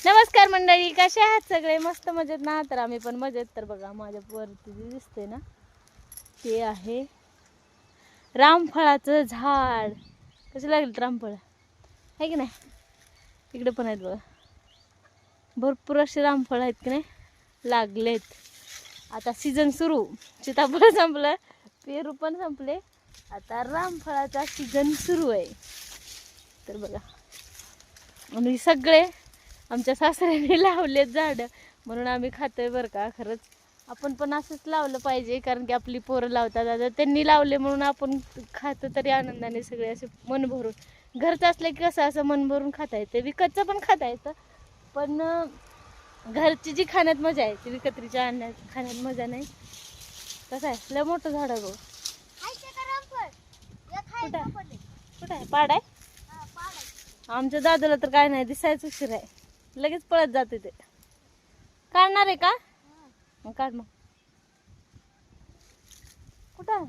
नमस्कार मंडळी, कसे आहात सगळे? मस्त मजेत ना? तर आम्ही पण मजेत. तर बघा माझ्या वरती जे दिसते ना ते आहे रामफळाचं झाड. कसे लागले रामफळ आहे की नाही? इकडे पण आहेत बघा, भरपूर असे रामफळ आहेत की नाही लागलेत. आता सीझन सुरू, सीताफळ संपलं, पेरू पण संपले, आता रामफळाचा सीझन सुरू आहे. तर बघा, आणि सगळे आमच्या सासऱ्याने लावलेत झाडं म्हणून आम्ही खातोय बरं का. खरंच आपण पण असंच लावलं पाहिजे, कारण की आपली पोरं लावतात. आता त्यांनी लावले म्हणून आपण खातो तरी आनंदाने, सगळे असे मन भरून. घरचं असलं की कसं असं मन भरून खाता येतं, विकतचं पण खाता येतं, पण घरची जी खाण्यात मजा आहे ती विकत्रीच्या खाण्यात मजा नाही. कसं आहे, लय मोठं झाड आहे गो. कुठं आहे? पाड आहे. आमच्या दादूला तर काय नाही, दिसायचं उशीर आहे, लगेच पळत जाते ते. काढणार आहे का? मग काढ. मग कुठं आहे?